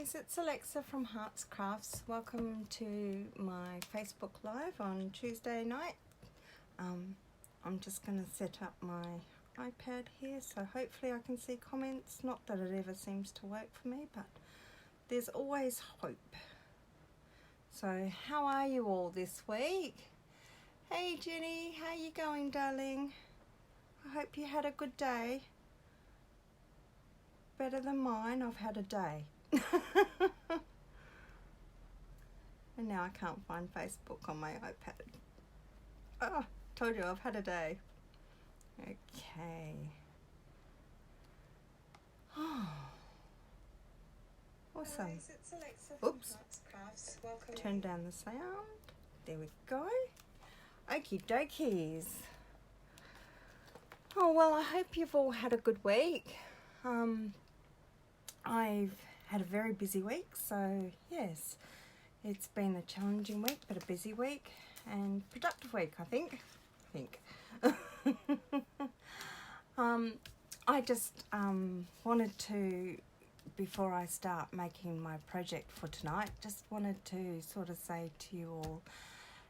guys, it's Alexa from Hearts Crafts. Welcome to my Facebook Live on Tuesday night. I'm just going to set up my iPad here, so hopefully I can see comments. Not that it ever seems to work for me, but there's always hope. So how are you all this week? Hey Jenny, how you going, darling? I hope you had a good day. Better than mine. I've had a day. And now I can't find Facebook on my iPad. Oh, told you I've had a day. Okay. Oh, awesome. Oops. Turn down the sound. There we go. Okie dokies. Oh, well, I hope you've all had a good week. I've had a very busy week, so yes, it's been a challenging week, but a busy week and productive week, I think. I just wanted to, before I start making my project for tonight, just wanted to sort of say to you all,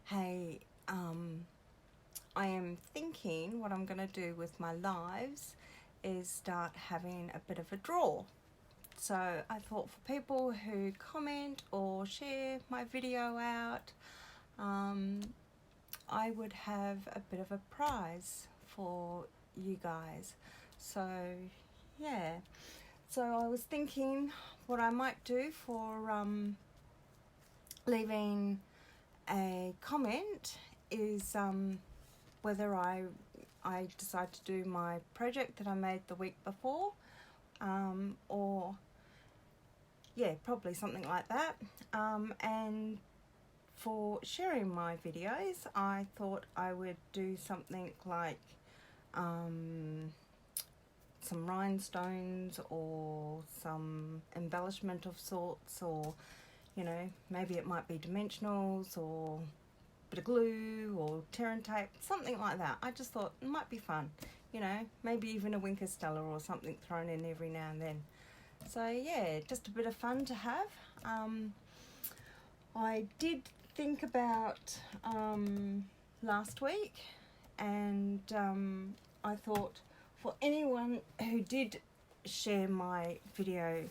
hey, I am thinking what I'm going to do with my lives is start having a bit of a draw. So I thought for people who comment or share my video out, I would have a bit of a prize for you guys. So yeah, so I was thinking what I might do for leaving a comment is whether I decide to do my project that I made the week before, or yeah, probably something like that. And for sharing my videos, I thought I would do something like some rhinestones or some embellishment of sorts, or you know, maybe it might be dimensionals or a bit of glue or tear and tape, something like that. I just thought it might be fun, you know, maybe even a Winker Stella or something thrown in every now and then. So yeah, just a bit of fun to have. I did think about last week, and I thought for anyone who did share my video,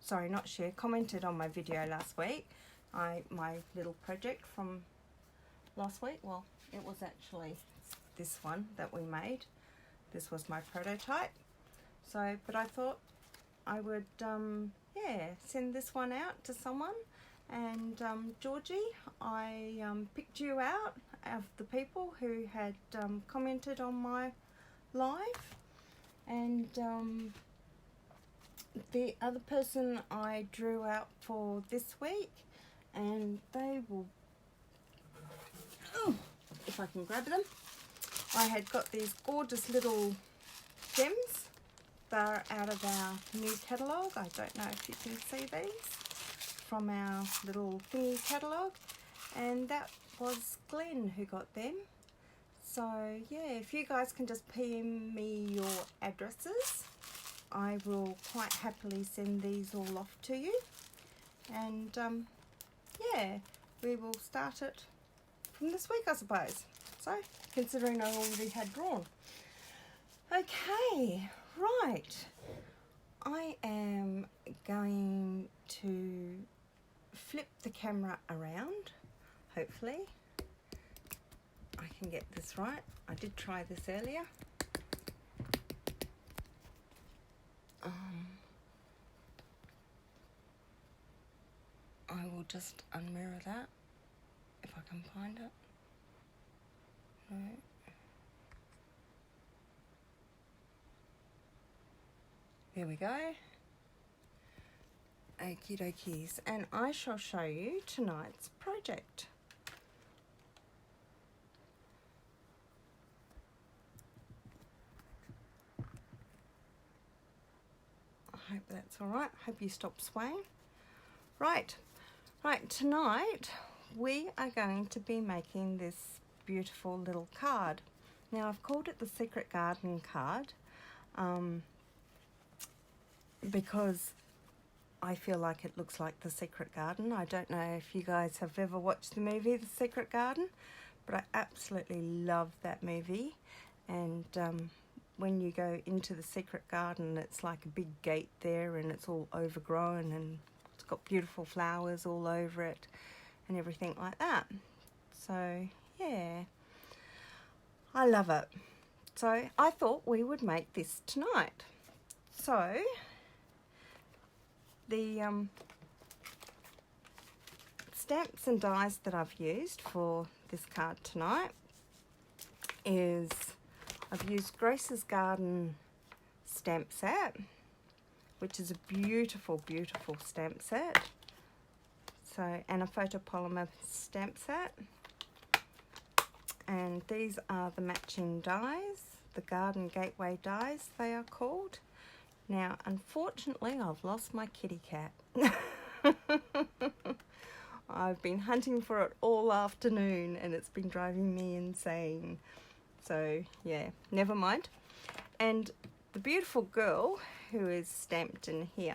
sorry, not share, commented on my video last week, my little project from last week, well, it was actually this one that we made. This was my prototype. So, but I thought I would, yeah, send this one out to someone. And Georgie, I picked you out of the people who had commented on my live. And the other person I drew out for this week, and they will, oh, if I can grab them, I had got these gorgeous little gems. They're out of our new catalogue. I don't know if you can see these from our little thingy catalogue, and that was Glenn who got them. So yeah, if you guys can just PM me your addresses, I will quite happily send these all off to you. And yeah, we will start it from this week, I suppose. So, considering I already had drawn. Okay, right. I am going to flip the camera around. Hopefully I can get this right. I did try this earlier. I will just unmirror that if I can find it. No. There we go. Okie dokies. And I shall show you tonight's project. I hope that's all right. Hope you stop swaying. Right, tonight we are going to be making this beautiful little card. Now I've called it the Secret Garden card. because I feel like it looks like The Secret Garden. I don't know if you guys have ever watched the movie The Secret Garden, but I absolutely love that movie. And when you go into the secret garden, it's like a big gate there, and it's all overgrown, and it's got beautiful flowers all over it and everything like that. So yeah, I love it. So I thought we would make this tonight. So the stamps and dies that I've used for this card tonight is I've used Grace's Garden stamp set, which is a beautiful, beautiful stamp set. So, and a photopolymer stamp set. And these are the matching dies, the Garden Gateway dies they are called. Now, unfortunately, I've lost my kitty cat. I've been hunting for it all afternoon and it's been driving me insane. So, yeah, never mind. And the beautiful girl who is stamped in here,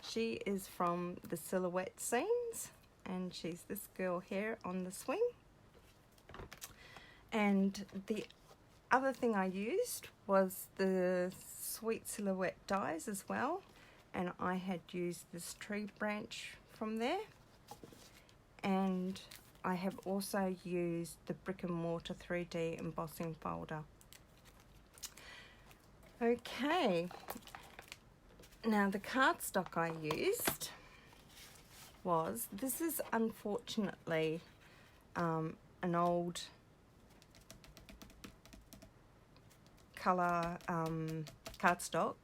she is from the Silhouette Scenes, and she's this girl here on the swing. And the other thing I used was the Sweet Silhouette dies as well, and I had used this tree branch from there, and I have also used the Brick and Mortar 3D embossing folder. Okay, now the cardstock I used was, this is unfortunately an old colour cardstock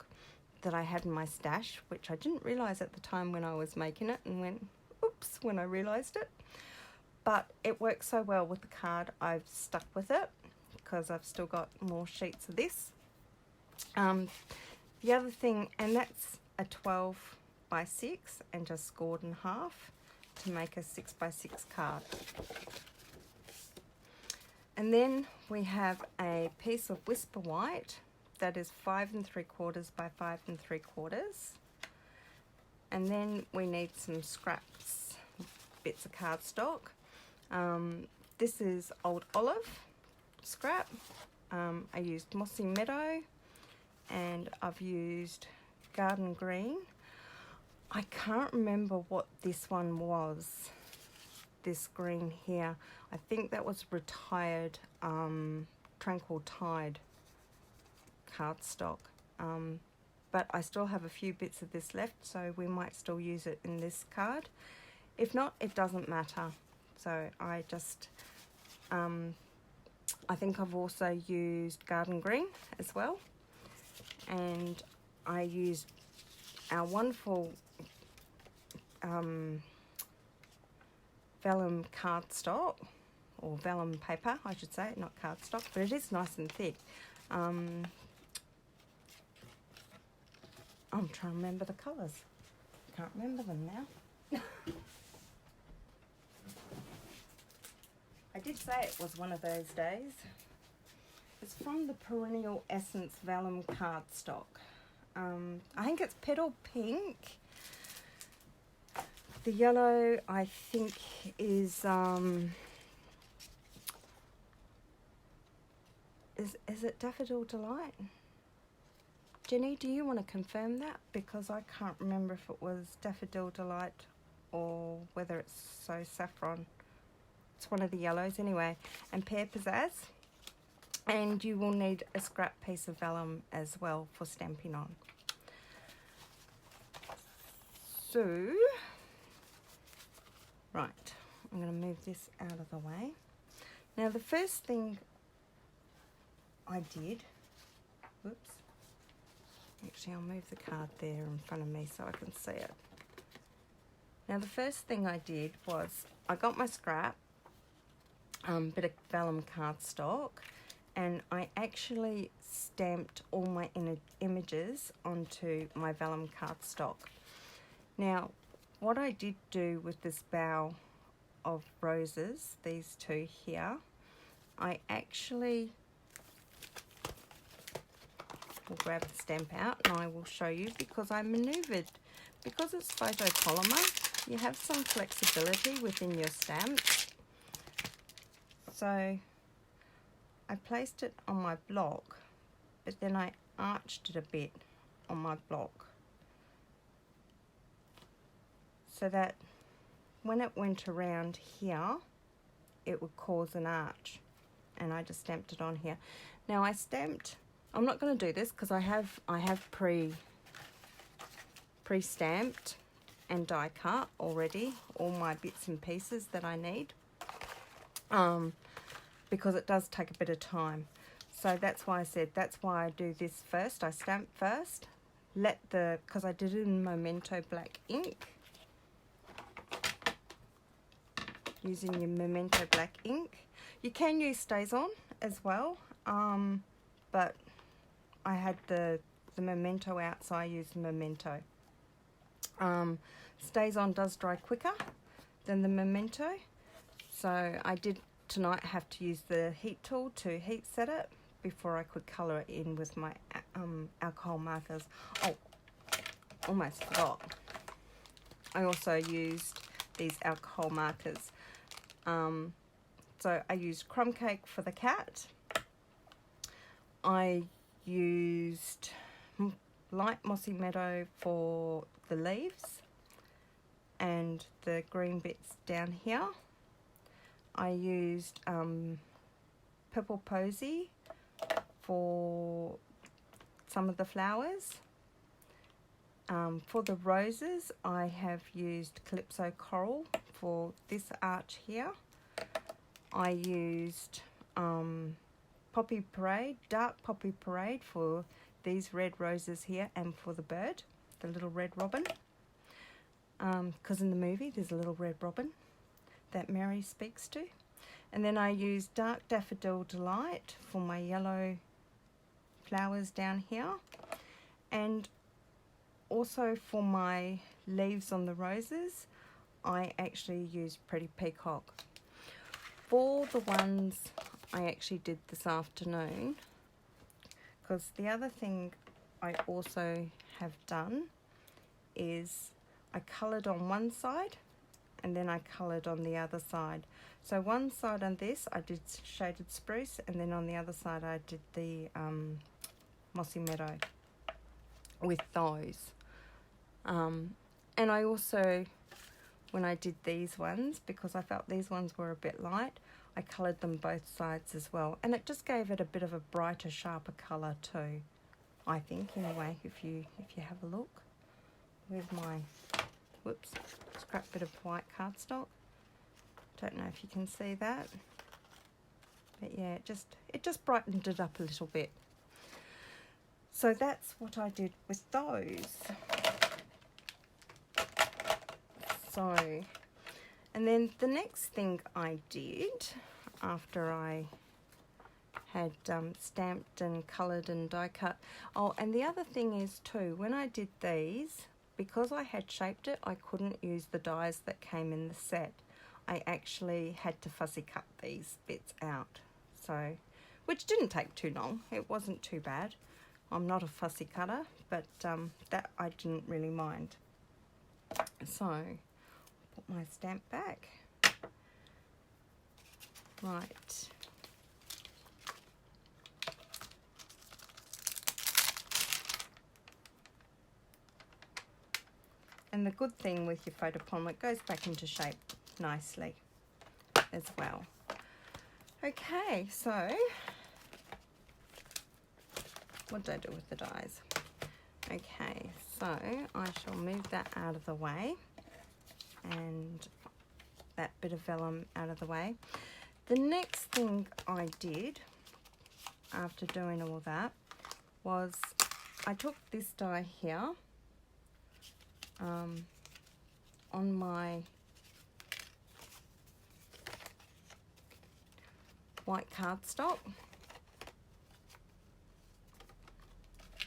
that I had in my stash, which I didn't realise at the time when I was making it, and went oops when I realised it. But it works so well with the card, I've stuck with it because I've still got more sheets of this. The other thing, and that's a 12 by 6 and just scored in half to make a 6 by 6 card. And then we have a piece of Whisper White that is 5 3/4 by 5 3/4. And then we need some scraps, bits of cardstock. This is Old Olive scrap. I used Mossy Meadow, and I've used Garden Green. I can't remember what this one was, this green here. I think that was retired Tranquil Tide cardstock. But I still have a few bits of this left, so we might still use it in this card. If not, it doesn't matter. So I just, I think I've also used Garden Green as well. And I used our wonderful vellum cardstock, or vellum paper I should say, not cardstock, but it is nice and thick. I'm trying to remember the colours. Can't remember them now. I did say it was one of those days. It's from the Perennial Essence Vellum cardstock. I think it's Petal Pink. The yellow, I think, is it Daffodil Delight? Jenny, do you want to confirm that? Because I can't remember if it was Daffodil Delight or whether it's So Saffron. It's one of the yellows anyway. And Pear Pizzazz. And you will need a scrap piece of vellum as well for stamping on. So, right, I'm going to move this out of the way. Now the first thing I did, whoops, actually I'll move the card there in front of me so I can see it. Now the first thing I did was I got my scrap, bit of vellum cardstock, and I actually stamped all my images onto my vellum cardstock. Now, what I did do with this bough of roses, these two here, I actually we'll grab the stamp out and I will show you, because I manoeuvred. Because it's photopolymer, you have some flexibility within your stamps. So I placed it on my block, but then I arched it a bit on my block, so that when it went around here, it would cause an arch, and I just stamped it on here. Now I'm not going to do this because I have pre-stamped and die cut already all my bits and pieces that I need, because it does take a bit of time. So that's why I said, that's why I do this first. I stamp first, because I did it in Memento black ink, using your Memento black ink. You can use StazOn as well, but I had the Memento out, so I used Memento. StazOn does dry quicker than the Memento, so I did tonight have to use the heat tool to heat set it before I could colour it in with my alcohol markers. Oh, almost forgot. I also used these alcohol markers. So I used Crumb Cake for the cat. I used Light Mossy Meadow for the leaves and the green bits down here. I used Purple Posy for some of the flowers. For the roses, I have used Calypso Coral for this arch here. I used Poppy Parade, Dark Poppy Parade for these red roses here, and for the bird, the little red robin. Because in the movie there's a little red robin that Mary speaks to. And then I used Dark Daffodil Delight for my yellow flowers down here. And also for my leaves on the roses, I actually used Pretty Peacock. For the ones I actually did this afternoon, because the other thing I also have done is I coloured on one side and then I coloured on the other side. So one side on this I did Shaded Spruce, and then on the other side I did the Mossy Meadow with those. And I also, when I did these ones, because I felt these ones were a bit light, I coloured them both sides as well, and it just gave it a bit of a brighter, sharper colour too, I think, anyway, if you have a look. Where's my, whoops, scrap bit of white cardstock. Don't know if you can see that, but yeah, it just brightened it up a little bit. So that's what I did with those. So, and then the next thing I did after I had stamped and coloured and die cut. Oh, and the other thing is too, when I did these, because I had shaped it, I couldn't use the dies that came in the set. I actually had to fussy cut these bits out. So, which didn't take too long. It wasn't too bad. I'm not a fussy cutter, but that I didn't really mind. So, put my stamp back. Right. And the good thing with your photopolymer, it goes back into shape nicely as well. Okay, so what did I do with the dies? Okay, so I shall move that out of the way, and that bit of vellum out of the way. The next thing I did after doing all that was I took this die here on my white cardstock,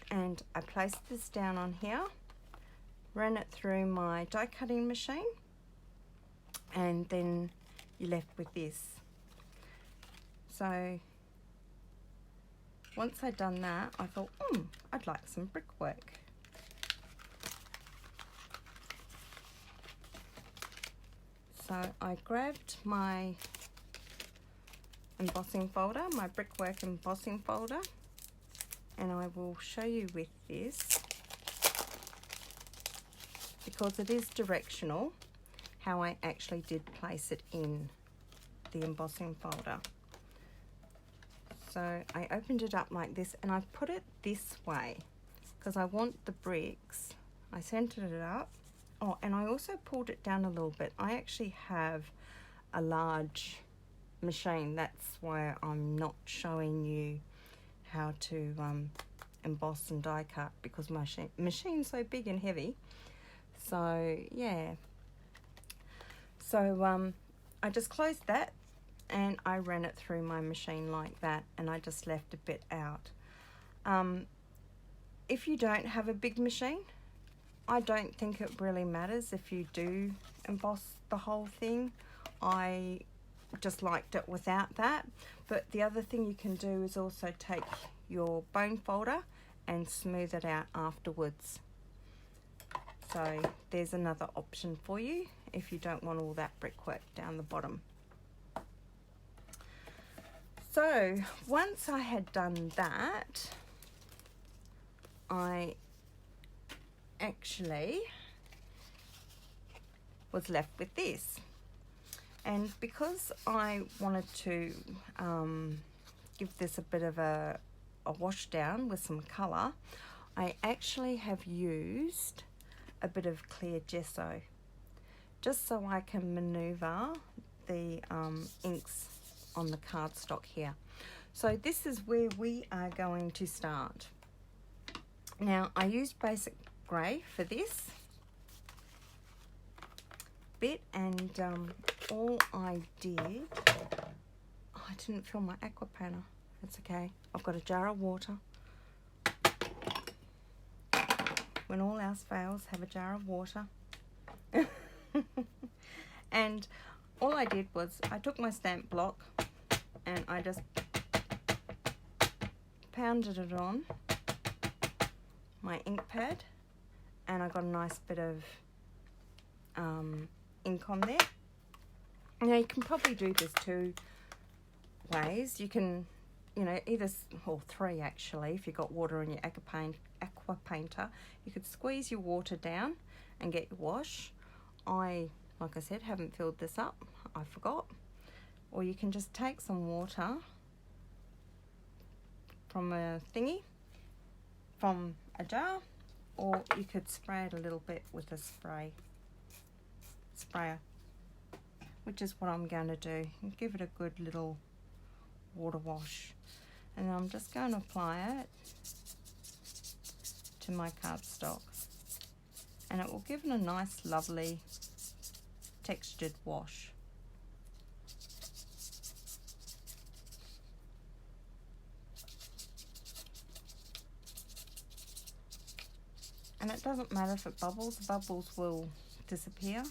and I placed this down on here, ran it through my die cutting machine, and then you're left with this. So once I'd done that, I thought, I'd like some brickwork. So I grabbed my embossing folder, my brickwork embossing folder, and I will show you with this, because it is directional, how I actually did place it in the embossing folder. So I opened it up like this, and I put it this way because I want the bricks. I centered it up. Oh, and I also pulled it down a little bit. I actually have a large machine. That's why I'm not showing you how to emboss and die cut, because my machine's so big and heavy. So yeah. So I just closed that and I ran it through my machine like that, and I just left a bit out. If you don't have a big machine, I don't think it really matters if you do emboss the whole thing. I just liked it without that. But the other thing you can do is also take your bone folder and smooth it out afterwards. So there's another option for you if you don't want all that brickwork down the bottom. So once I had done that, I actually was left with this. And because I wanted to give this a bit of a wash down with some colour, I actually have used a bit of clear gesso, just so I can manoeuvre the inks on the cardstock here. So this is where we are going to start. Now I used basic grey for this bit, and all I did, I didn't fill my aqua painter. That's okay, I've got a jar of water. When all else fails, have a jar of water. And all I did was I took my stamp block and I just pounded it on my ink pad, and I got a nice bit of ink on there. Now you can probably do this two ways. You can, you know, either, or three actually, if you've got water in your aqua painter. You could squeeze your water down and get your wash. Like I said, haven't filled this up, I forgot. Or you can just take some water from a thingy, from a jar, or you could spray it a little bit with a sprayer, which is what I'm going to do, and give it a good little water wash. And I'm just going to apply it to my cardstock, and it will give it a nice lovely textured wash. And it doesn't matter if it bubbles, the bubbles will disappear.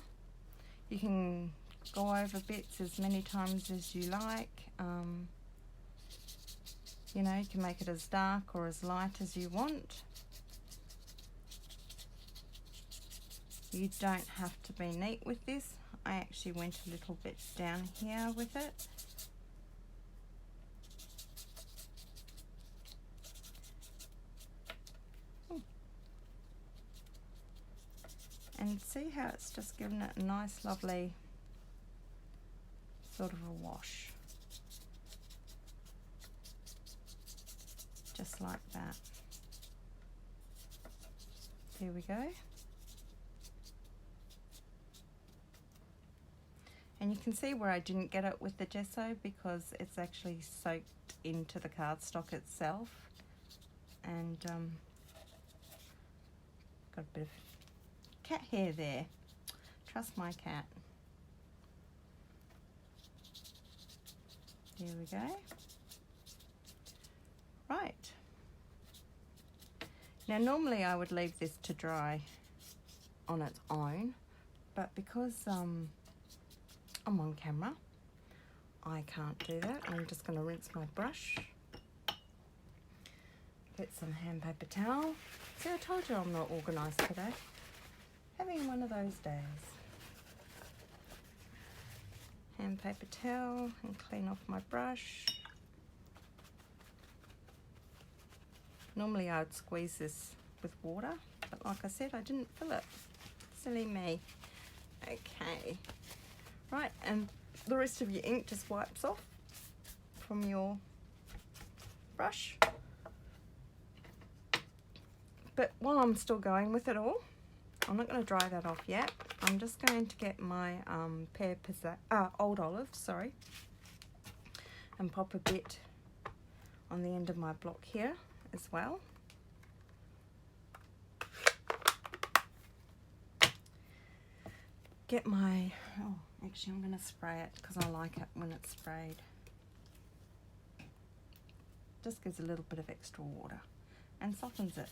You can go over bits as many times as you like. You know, you can make it as dark or as light as you want. You don't have to be neat with this. I actually went a little bit down here with it. And see how it's just given it a nice lovely sort of a wash. Just like that. There we go. And you can see where I didn't get it with the gesso, because it's actually soaked into the cardstock itself. And got a bit of cat hair there. Trust my cat. There we go. Right. Now normally I would leave this to dry on its own, but because I'm on camera, I can't do that. I'm just going to rinse my brush Get some hand paper towel. See, I told you I'm not organised today. Having one of those days. Hand paper towel and clean off my brush. Normally I would squeeze this with water, but like I said, I didn't fill it. Silly me. Okay. Right, and the rest of your ink just wipes off from your brush. But while I'm still going with it all, I'm not going to dry that off yet. I'm just going to get my Old Olive, sorry, and pop a bit on the end of my block here as well. Get my, actually I'm going to spray it because I like it when it's sprayed. Just gives a little bit of extra water and softens it.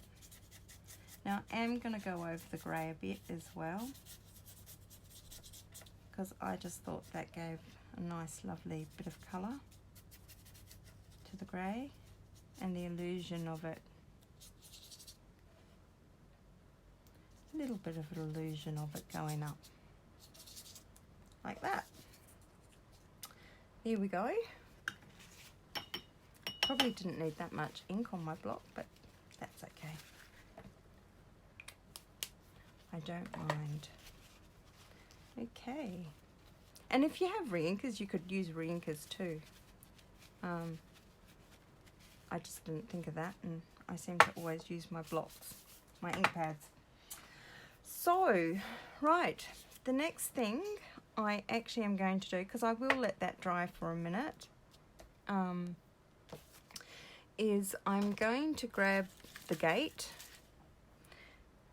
Now I am going to go over the grey a bit as well, because I just thought that gave a nice lovely bit of colour to the grey and the illusion of it. A little bit of an illusion of it going up. Like that. Here we go. Probably didn't need that much ink on my block, but that's okay. I don't mind. Okay. And if you have reinkers, you could use reinkers too. I just didn't think of that, and I seem to always use my blocks, my ink pads. So, right, the next thing I actually am going to do, because I will let that dry for a minute, is I'm going to grab the gate.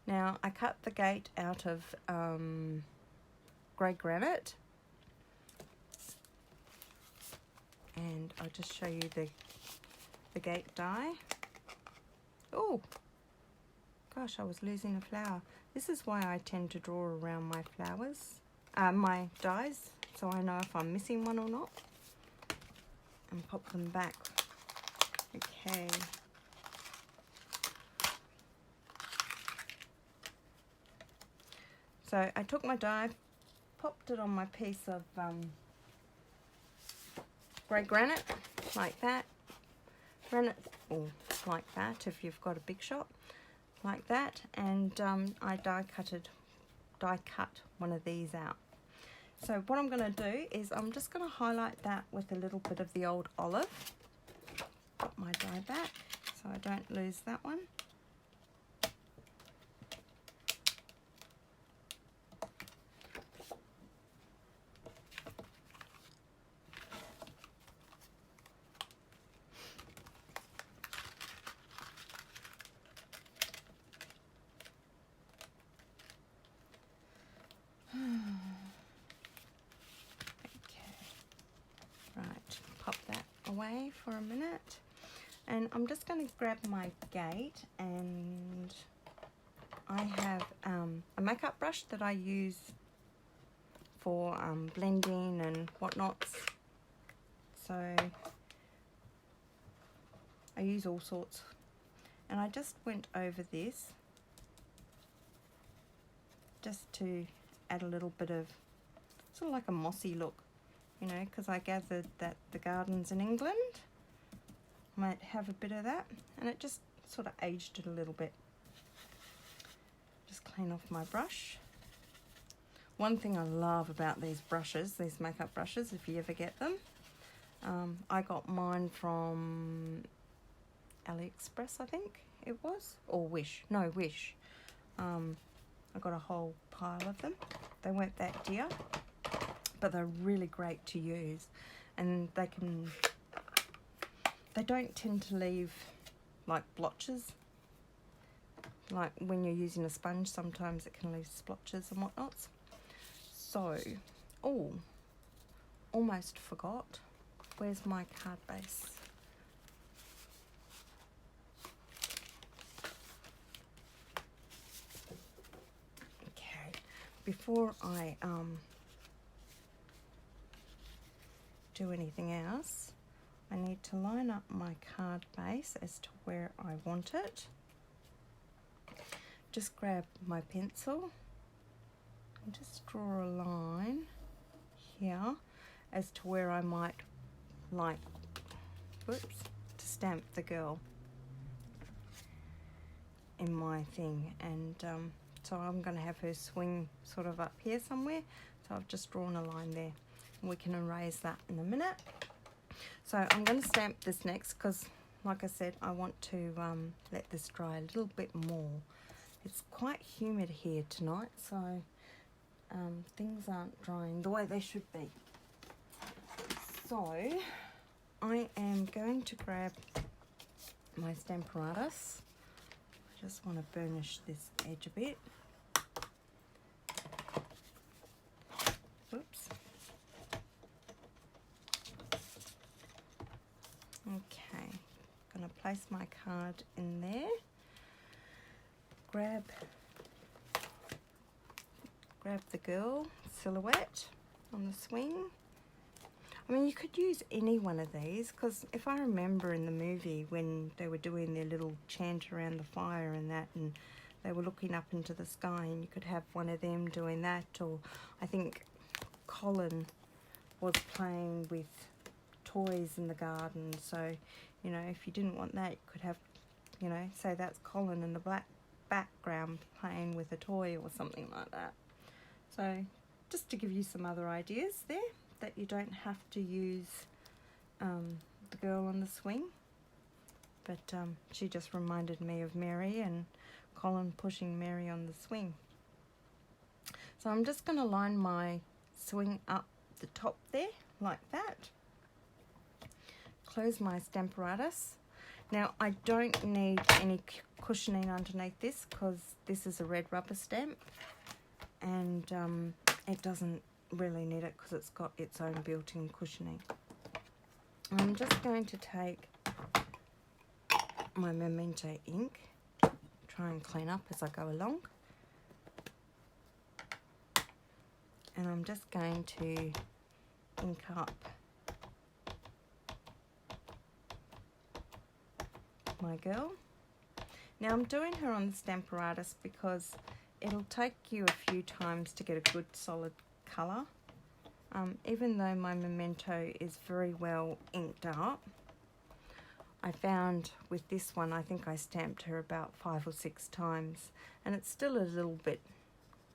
Now, I cut the gate out of grey granite, and I'll just show you the gate die. Oh, gosh, I was losing a flower. This is why I tend to draw around my flowers, my dies, so I know if I'm missing one or not, and pop them back. Okay. So I took my die, popped it on my piece of grey granite, like that. Granite, or like that if you've got a big shot, like that. And I die cut one of these out. So what I'm going to do is I'm just going to highlight that with a little bit of the Old Olive. Put my die back so I don't lose that one. Away for a minute, and I'm just going to grab my gate, and I have a makeup brush that I use for blending and whatnots. So I use all sorts, and I just went over this just to add a little bit of sort of like a mossy look. You know, because I gathered that the gardens in England might have a bit of that, and it just sort of aged it a little bit. Just clean off my brush. One thing I love about these brushes, these makeup brushes, if you ever get them, I got mine from AliExpress, I think it was, or Wish. No, Wish. I got a whole pile of them. They weren't that dear, but they're really great to use, and they don't tend to leave like blotches. Like when you're using a sponge, sometimes it can leave splotches and whatnots. So, oh, almost forgot. Where's my card base? Okay, before I do anything else, I need to line up my card base as to where I want it. Just grab my pencil and just draw a line here as to where I might like, whoops, to stamp the girl in my thing. And so I'm going to have her swing sort of up here somewhere, so I've just drawn a line there. We can erase that in a minute. So I'm going to stamp this next because, like I said, I want to let this dry a little bit more. It's quite humid here tonight, so things aren't drying the way they should be. So I am going to grab my Stamparatus. I just want to burnish this edge a bit. Oops. Okay, I'm going to place my card in there. Grab the girl silhouette on the swing. I mean, you could use any one of these, because if I remember in the movie when they were doing their little chant around the fire and that, and they were looking up into the sky, and you could have one of them doing that, or I think Colin was playing with toys in the garden. So, you know, if you didn't want that, you could have, you know, say that's Colin in the black background playing with a toy or something like that. So just to give you some other ideas there, that you don't have to use the girl on the swing. But she just reminded me of Mary and Colin pushing Mary on the swing. So I'm just going to line my swing up the top there like that. Close my Stamparatus. Now I don't need any cushioning underneath this because this is a red rubber stamp, and it doesn't really need it because it's got its own built-in cushioning. I'm just going to take my Memento ink, try and clean up as I go along, and I'm just going to ink up my girl. Now I'm doing her on the Stamparatus because it'll take you a few times to get a good solid colour. Even though my Memento is very well inked up, I found with this one, I think I stamped her about 5 or 6 times, and it's still a little bit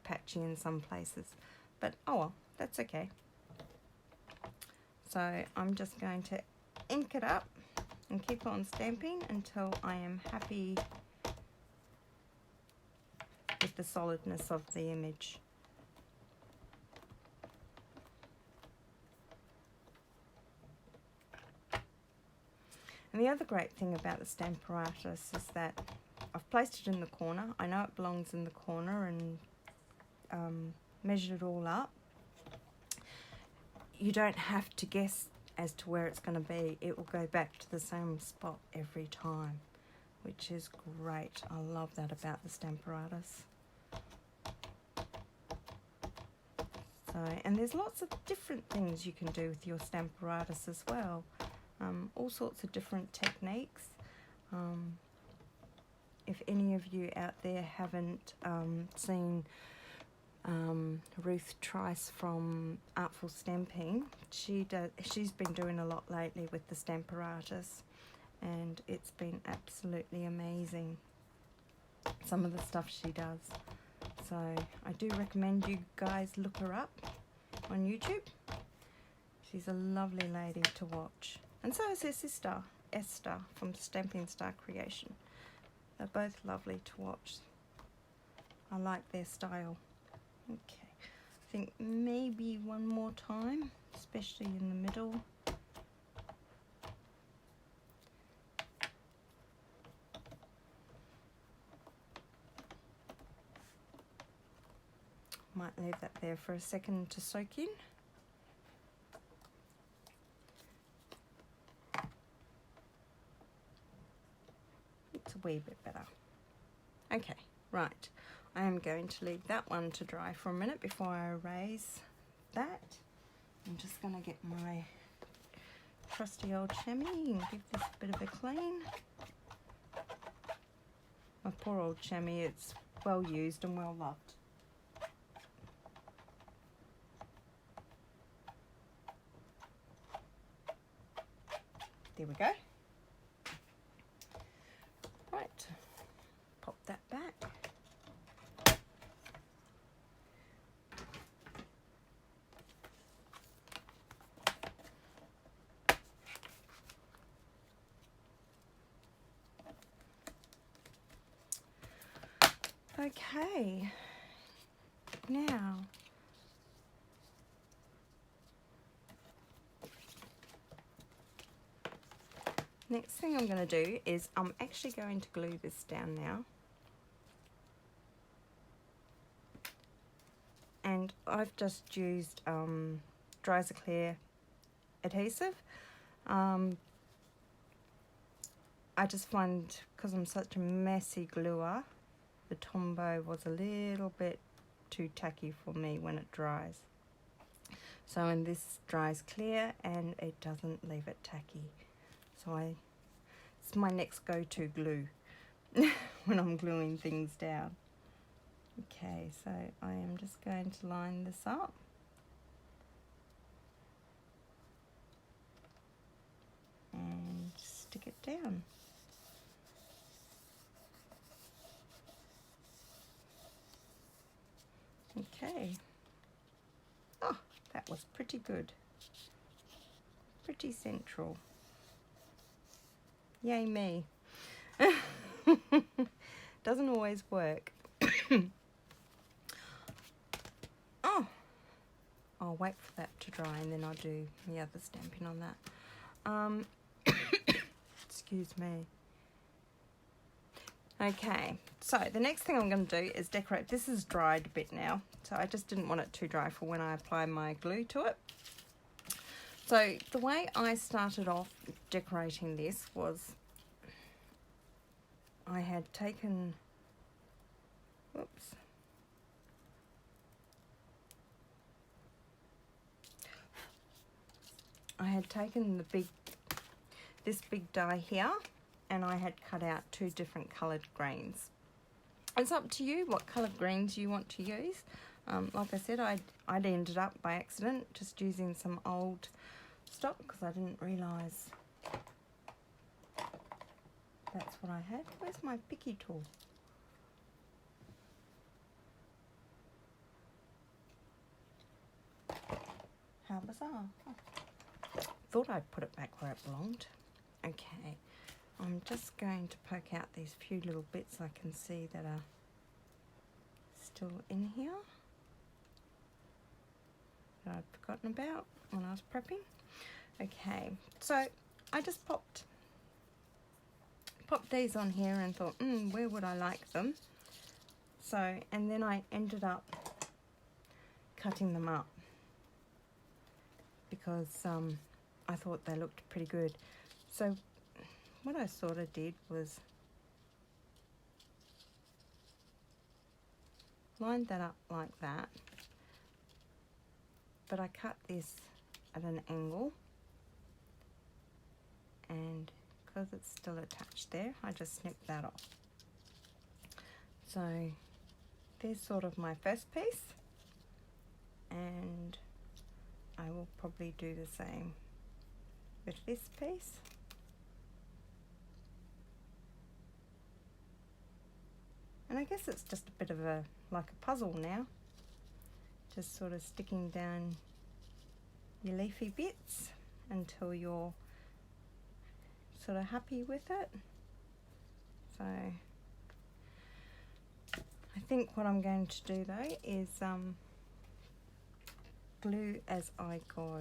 patchy in some places, but oh well, that's okay. So I'm just going to ink it up and keep on stamping until I am happy with the solidness of the image. And the other great thing about the Stamparatus is that I've placed it in the corner. I know it belongs in the corner, and measured it all up. You don't have to guess as to where it's going to be. It will go back to the same spot every time, which is great. I love that about the Stamparatus. So, and there's lots of different things you can do with your Stamparatus as well. All sorts of different techniques. If any of you out there haven't seen Ruth Trice from Artful Stamping, she's been doing a lot lately with the Stamparatus, and it's been absolutely amazing, some of the stuff she does. So I do recommend you guys look her up on YouTube. She's a lovely lady to watch, and so is her sister Esther from Stampin' Star Creation. They're both lovely to watch. I like their style. Okay, I think maybe one more time, especially in the middle. Might leave that there for a second to soak in. It's a wee bit better. Okay, right. I am going to leave that one to dry for a minute before I erase that. I'm just going to get my trusty old chamois and give this a bit of a clean. My poor old chamois, it's well used and well loved. There we go. Right, pop that back. Okay, now next thing I'm going to do is I'm actually going to glue this down now. And I've just used Drysa Clear adhesive. I just find, because I'm such a messy gluer, the Tombow was a little bit too tacky for me when it dries. So, and this dries clear and it doesn't leave it tacky. So it's my next go-to glue when I'm gluing things down. Okay, so I am just going to line this up. And stick it down. Okay. Oh, that was pretty good. Pretty central. Yay me. Doesn't always work. Oh, I'll wait for that to dry and then I'll do the other stamping on that. Excuse me. Okay, so the next thing I'm going to do is decorate. This is dried a bit now, so I just didn't want it too dry for when I apply my glue to it. So the way I started off decorating this was I had taken, whoops, I had taken this big die here, and I had cut out 2 different coloured greens. It's up to you what coloured greens you want to use. Like I said, I'd ended up by accident just using some old stock because I didn't realise that's what I had. Where's my picky tool? How bizarre. Oh. Thought I'd put it back where it belonged. Okay, I'm just going to poke out these few little bits I can see that are still in here that I'd forgotten about when I was prepping. Okay, so I just popped these on here and thought, where would I like them? So, and then I ended up cutting them up because I thought they looked pretty good. So what I sort of did was line that up like that, but I cut this at an angle, and because it's still attached there, I just snipped that off. So there's sort of my first piece, and I will probably do the same with this piece. And I guess it's just a bit of like a puzzle now, just sort of sticking down your leafy bits until you're sort of happy with it. So I think what I'm going to do though is glue as I go.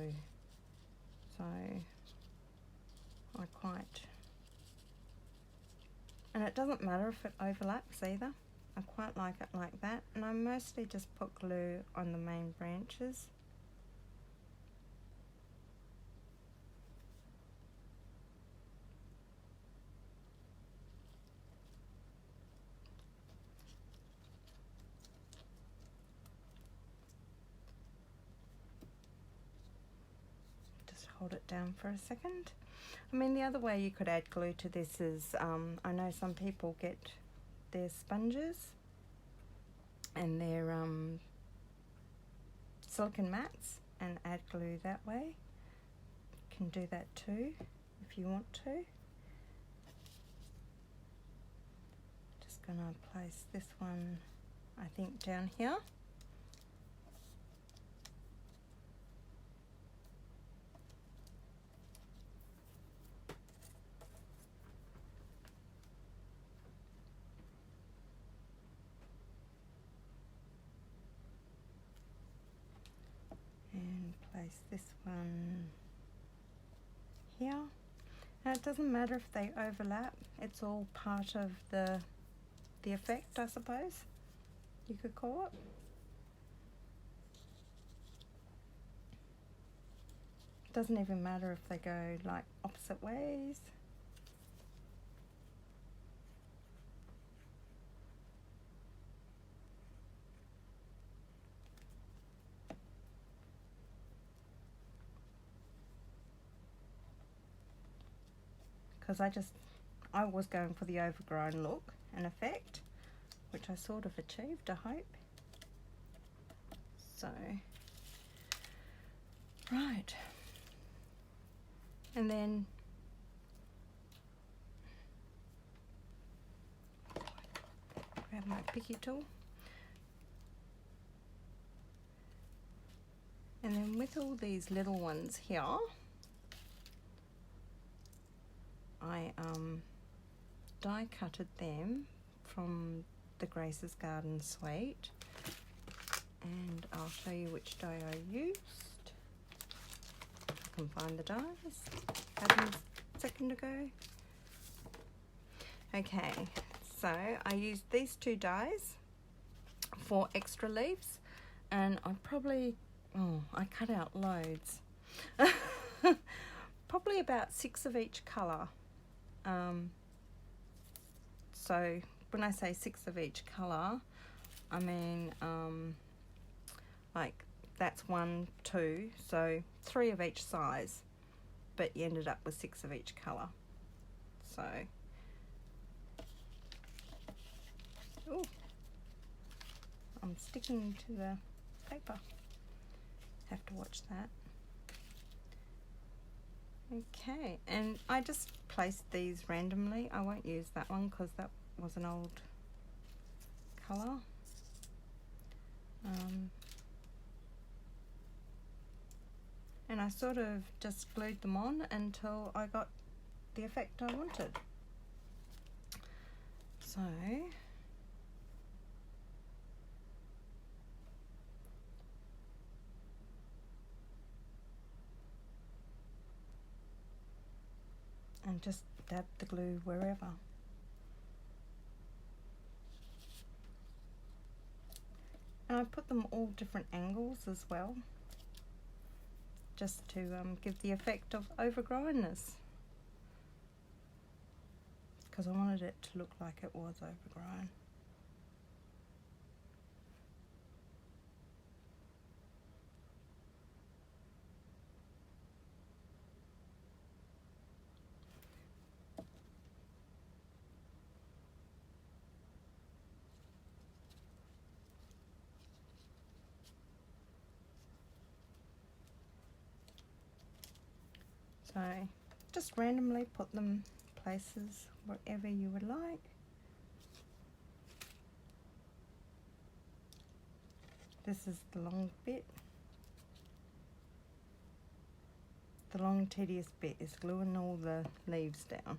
So and it doesn't matter if it overlaps either. I quite like it like that, and I mostly just put glue on the main branches. Just hold it down for a second. I mean, the other way you could add glue to this is, I know some people get their sponges and their silicone mats and add glue that way. You can do that too if you want to. Just gonna place this one, I think, down here. And place this one here. Now it doesn't matter if they overlap, it's all part of the effect, I suppose you could call it. Doesn't even matter if they go like opposite ways. Because I was going for the overgrown look and effect, which I sort of achieved, I hope. So, right. And then grab my picky tool. And then with all these little ones here, I die cutted them from the Grace's Garden Suite, and I'll show you which die I used. I can find the dies. Had them a second ago. Okay, so I used these two dies for extra leaves, and I probably, I cut out loads. Probably about 6 of each colour. So when I say 6 of each colour, I mean like that's 1, 2, so 3 of each size, but you ended up with 6 of each colour. So, ooh, I'm sticking to the paper. Have to watch that. Okay, and I just placed these randomly. I won't use that one because that was an old colour. And I sort of just glued them on until I got the effect I wanted. So, and just dab the glue wherever. And I put them all different angles as well, just to give the effect of overgrownness, because I wanted it to look like it was overgrown. So just randomly put them places wherever you would like. This is the long bit. The long tedious bit is gluing all the leaves down.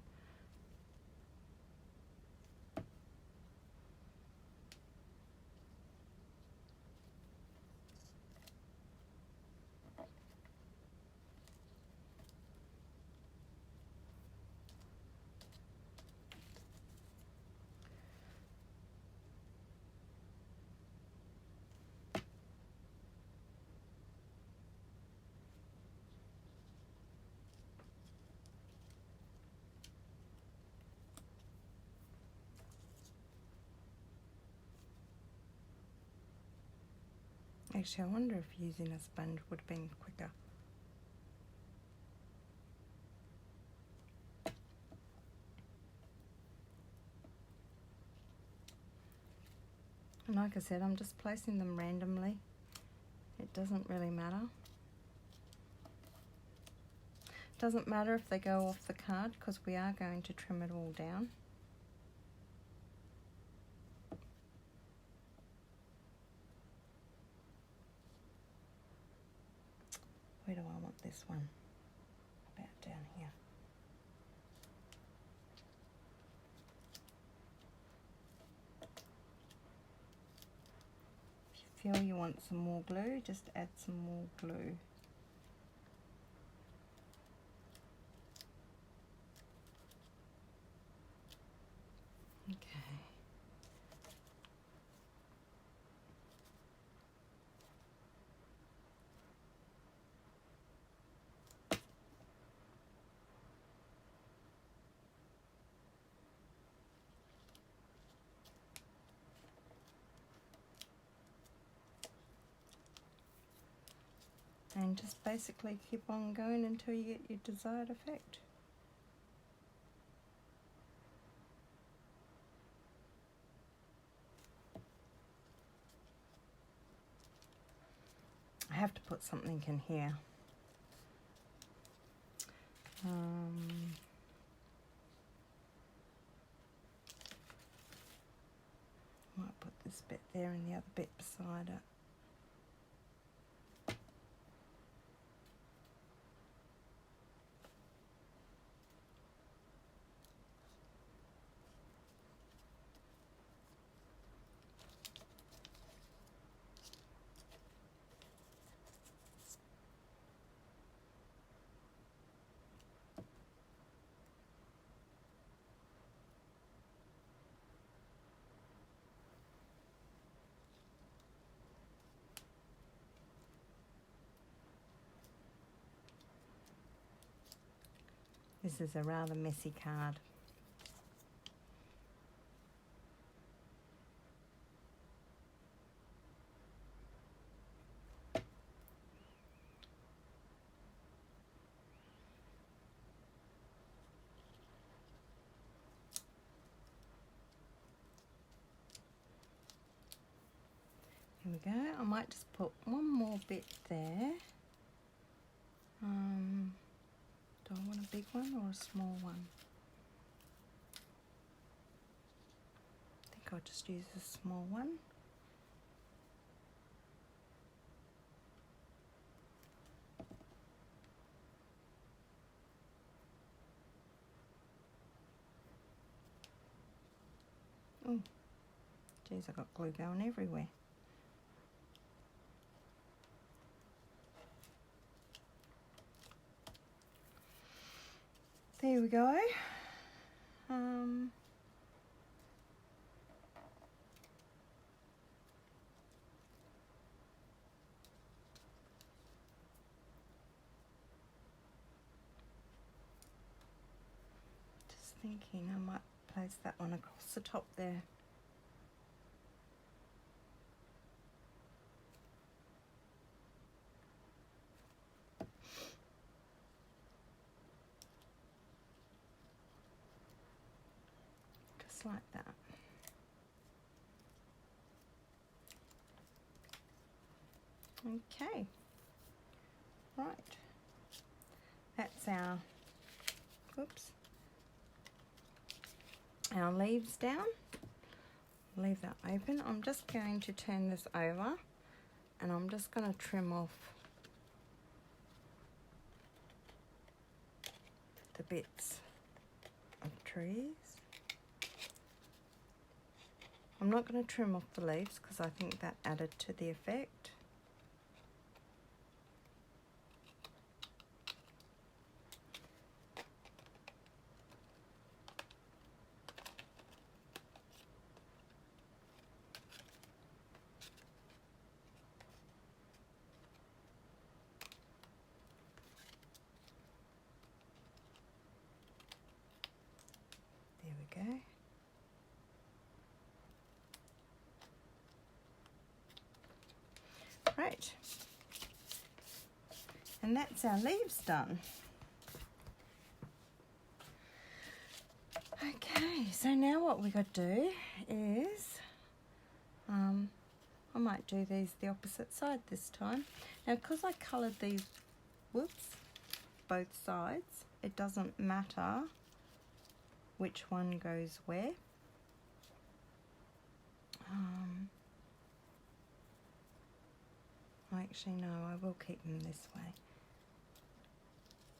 Actually, I wonder if using a sponge would have been quicker. And like I said, I'm just placing them randomly. It doesn't really matter. Doesn't matter if they go off the card because we are going to trim it all down. Where do I want this one? About down here. If you feel you want some more glue, just add some more glue. Okay. And just basically keep on going until you get your desired effect. I have to put something in here. Might put this bit there and the other bit beside it. This is a rather messy card. Here we go. I might just put one more bit there. Do I want a big one or a small one? I think I'll just use a small one. Oh, geez, I got glue going everywhere. There we go. Just thinking I might place that one across the top there. Just like that. Okay, right, that's our, oops, our leaves down. Leave that open. I'm just going to turn this over and I'm just going to trim off the bits of trees. I'm not going to trim off the leaves because I think that added to the effect. There we go. Right, and that's our leaves done. Okay, so now what we got to do is I might do these the opposite side this time. Now, because I coloured these, both sides, it doesn't matter which one goes where. Actually, no, I will keep them this way.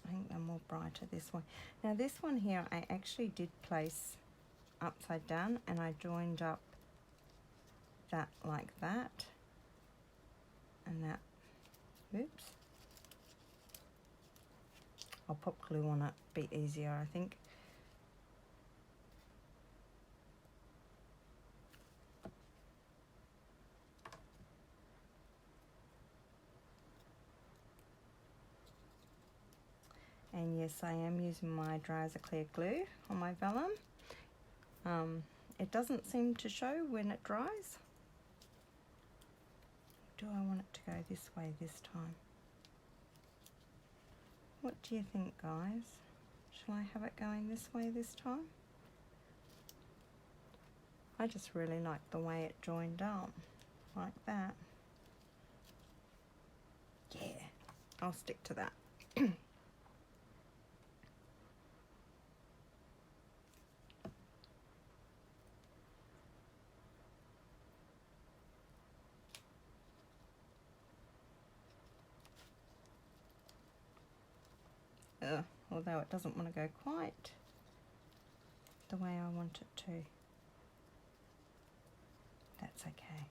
I think they're more brighter this way. Now, this one here, I actually did place upside down, and I joined up that like that, and that. Oops. I'll pop glue on it, be easier, I think. And yes, I am using my Dry as a Clear glue on my vellum. It doesn't seem to show when it dries. Do I want it to go this way this time? What do you think, guys? Shall I have it going this way this time? I just really like the way it joined up, like that. Yeah, I'll stick to that. Although it doesn't want to go quite the way I want it to. That's okay.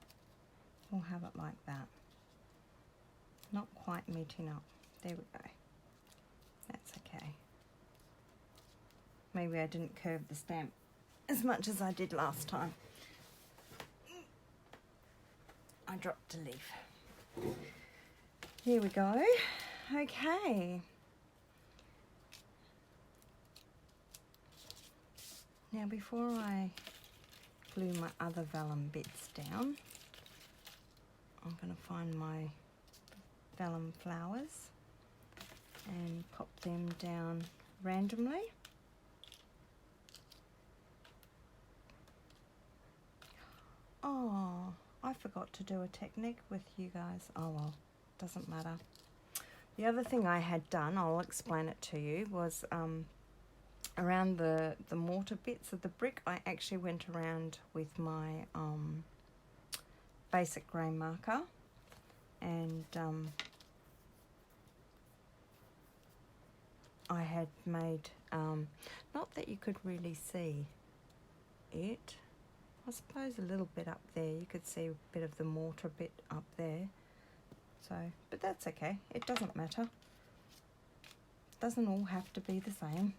We'll have it like that. Not quite meeting up. There we go. That's okay. Maybe I didn't curve the stamp as much as I did last time. I dropped a leaf. Here we go. Okay. Now, before I glue my other vellum bits down, I'm going to find my vellum flowers and pop them down randomly. Oh, I forgot to do a technique with you guys. Oh well, doesn't matter. The other thing I had done, I'll explain it to you, was around the mortar bits of the brick, I actually went around with my basic grey marker, and I had made, not that you could really see it, I suppose a little bit up there, you could see a bit of the mortar bit up there, so, but that's okay, it doesn't matter, it doesn't all have to be the same.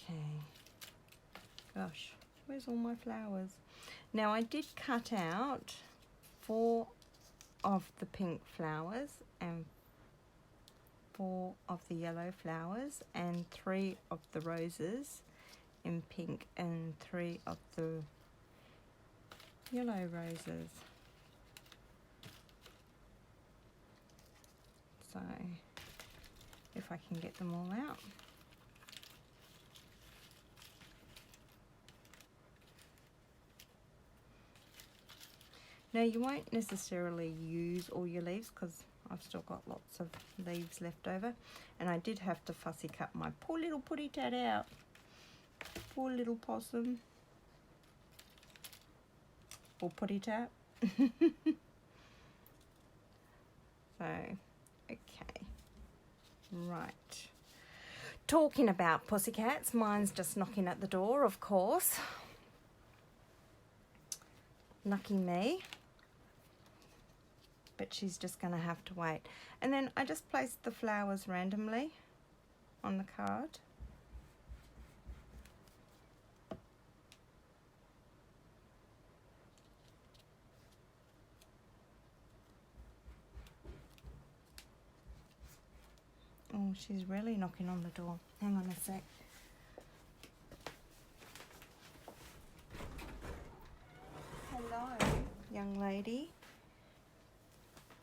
Okay, gosh, where's all my flowers? Now, I did cut out 4 of the pink flowers and 4 of the yellow flowers and 3 of the roses in pink and 3 of the yellow roses. So, if I can get them all out. Now, you won't necessarily use all your leaves because I've still got lots of leaves left over, and I did have to fussy cut my poor little putty tat out. Poor little possum. Or putty tat. So, okay. Right. Talking about pussycats, mine's just knocking at the door, of course. Lucky me. But she's just going to have to wait. And then I just placed the flowers randomly on the card. Oh, she's really knocking on the door. Hang on a sec. Hello, young lady.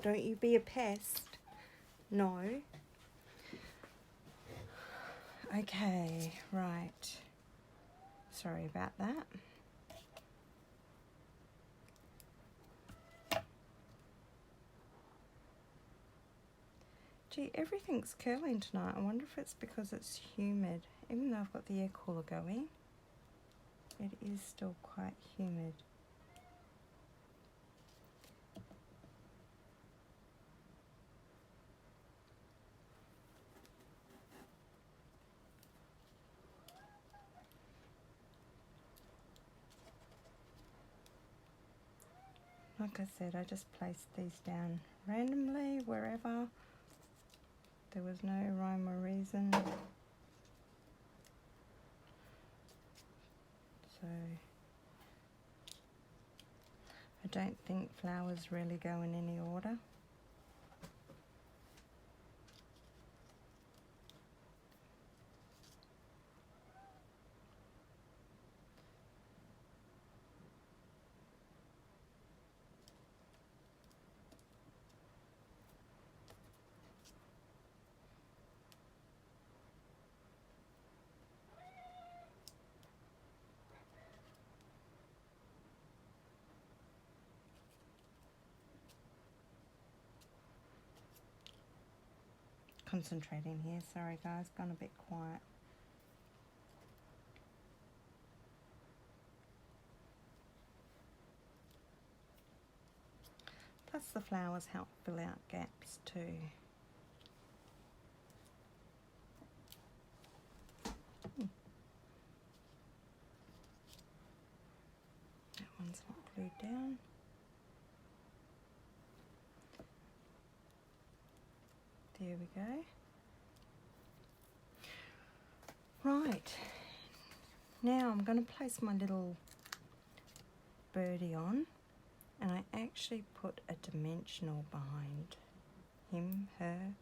Don't you be a pest. No. Okay, right. Sorry about that. Gee, everything's curling tonight. I wonder if it's because it's humid. Even though I've got the air cooler going, it is still quite humid. Like I said, I just placed these down randomly, wherever. There was no rhyme or reason. So, I don't think flowers really go in any order. Concentrating here, sorry guys, gone a bit quiet. Plus the flowers help fill out gaps too. That one's not glued down. There we go. Right, now I'm going to place my little birdie on, and I actually put a dimensional behind him, her.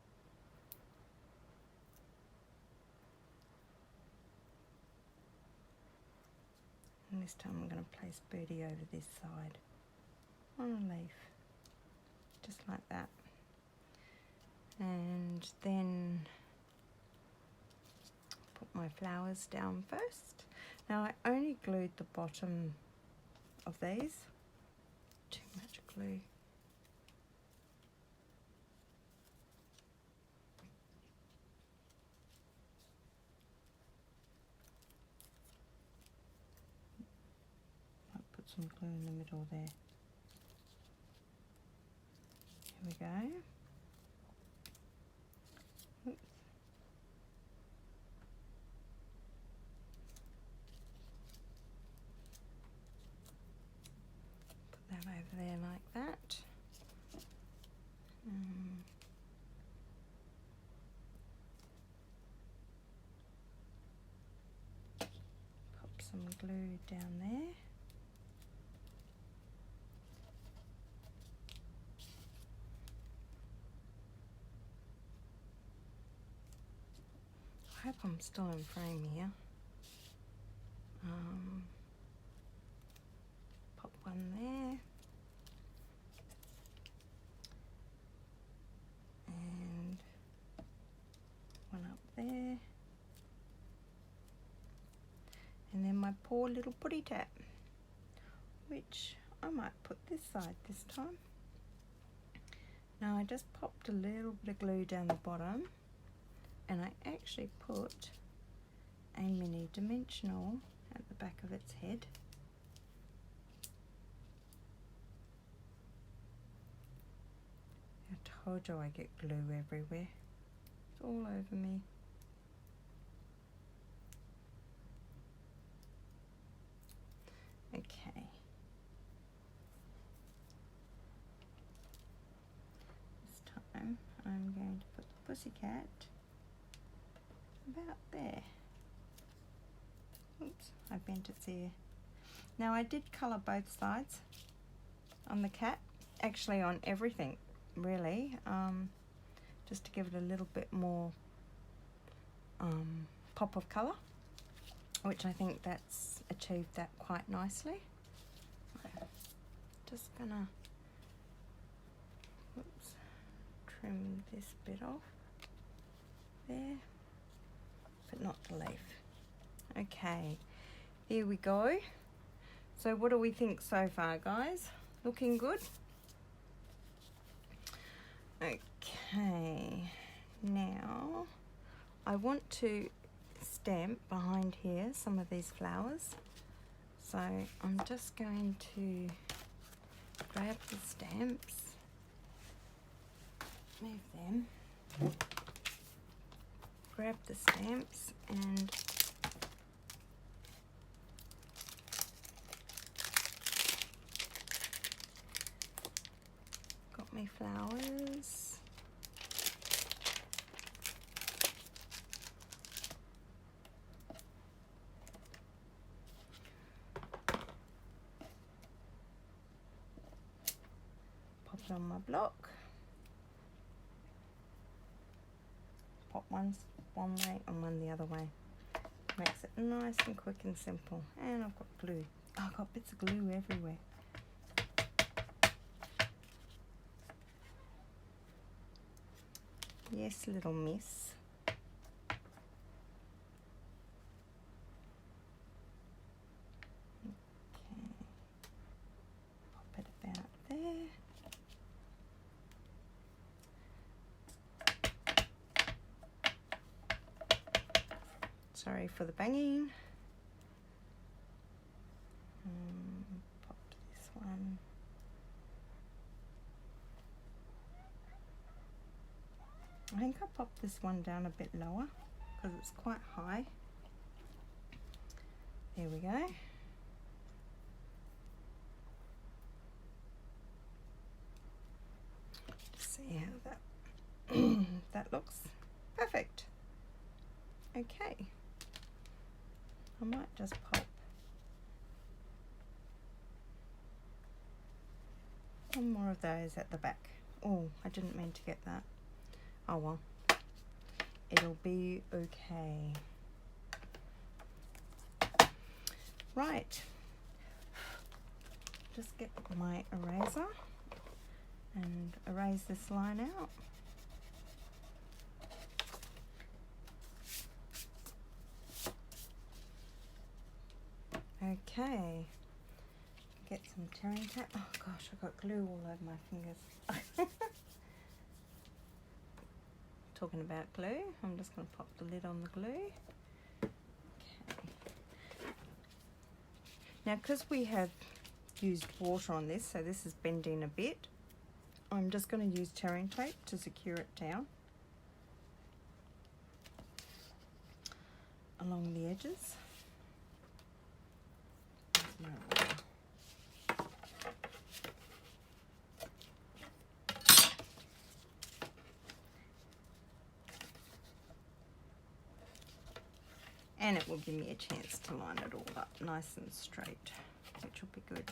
And this time I'm going to place birdie over this side on a leaf, just like that. And then put my flowers down first. Now I only glued the bottom of these. Too much glue. I'll put some glue in the middle there. Here we go. Oops. Put that over there like that. Pop some glue down there. I hope I'm still in frame here. Pop one there. And one up there. And then my poor little putty tap, which I might put this side this time. Now I just popped a little bit of glue down the bottom, and I actually put a mini dimensional at the back of its head. I told you I get glue everywhere. It's all over me. Okay. This time I'm going to put the pussycat about there. Oops, I bent its ear. Now I did colour both sides on the cat, actually on everything really, just to give it a little bit more pop of colour, which I think that's achieved that quite nicely. Just gonna trim this bit off there, but not the leaf. Okay, here we go. So what do we think so far, guys? Looking good? Okay, Now I want to stamp behind here some of these flowers, so I'm just going to grab the stamps, move them, grab the stamps and got my flowers. Pop it on my block. Pop one way and one the other way. Makes it nice and quick and simple. And I've got glue. Oh, I've got bits of glue everywhere. Yes, little miss. Okay. Pop it about there. Sorry for the banging. Pop this one. I think I'll pop this one down a bit lower because it's quite high. There we go. Just see how that that looks. Perfect. Okay. I might just pop one more of those at the back. Oh, I didn't mean to get that. Oh well, it'll be okay. Right, just get my eraser and erase this line out. Okay, get some tearing tape. Oh gosh, I got glue all over my fingers. Talking about glue, I'm just going to pop the lid on the glue. Okay. Now, because we have used water on this, so this is bending a bit, I'm just going to use tearing tape to secure it down along the edges. And it will give me a chance to line it all up nice and straight, which will be good.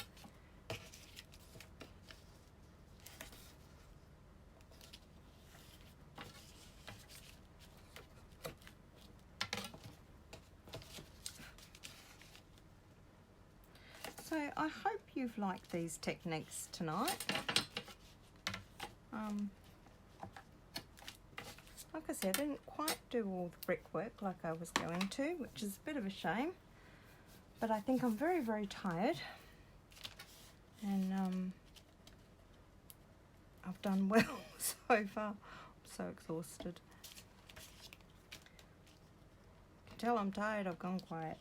So I hope you've liked these techniques tonight. Like I said, I didn't quite do all the brickwork like I was going to, which is a bit of a shame. But I think I'm very, very tired. And I've done well so far. I'm so exhausted. You can tell I'm tired, I've gone quiet.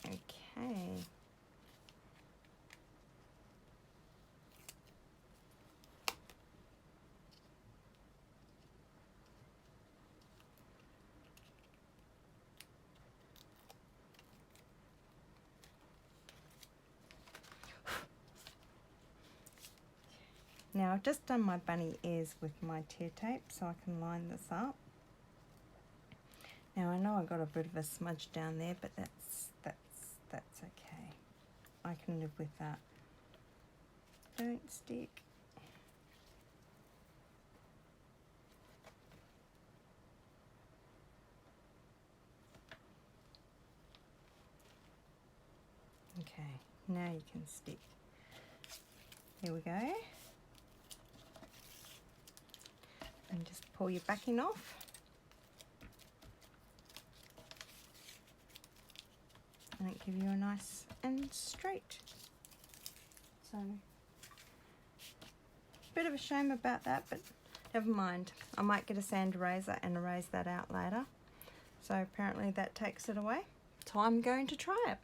Okay. Now I've just done my bunny ears with my tear tape so I can line this up. Now I know I got a bit of a smudge down there, but that's okay. I can live with that. Don't stick. Okay, now you can stick. Here we go. And just pull your backing off. And it give you a nice and straight. So bit of a shame about that, but never mind. I might get a sand eraser and erase that out later. So apparently that takes it away. So I'm going to try it.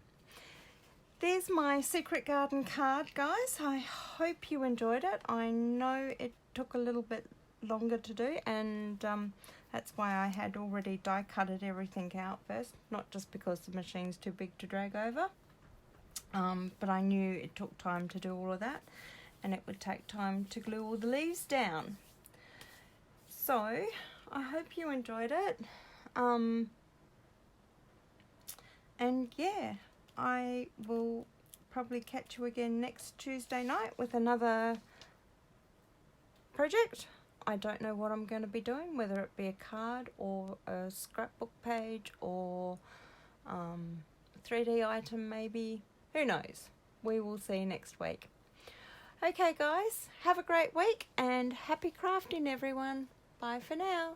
There's my Secret Garden card, guys. I hope you enjoyed it. I know it took a little bit longer to do, and that's why I had already die cutted everything out first, not just because the machine's too big to drag over, but I knew it took time to do all of that, and it would take time to glue all the leaves down. So I hope you enjoyed it, and yeah, I will probably catch you again next Tuesday night with another project. I don't know what I'm going to be doing, whether it be a card or a scrapbook page or 3D item maybe. Who knows? We will see next week. Okay guys, have a great week and happy crafting everyone. Bye for now.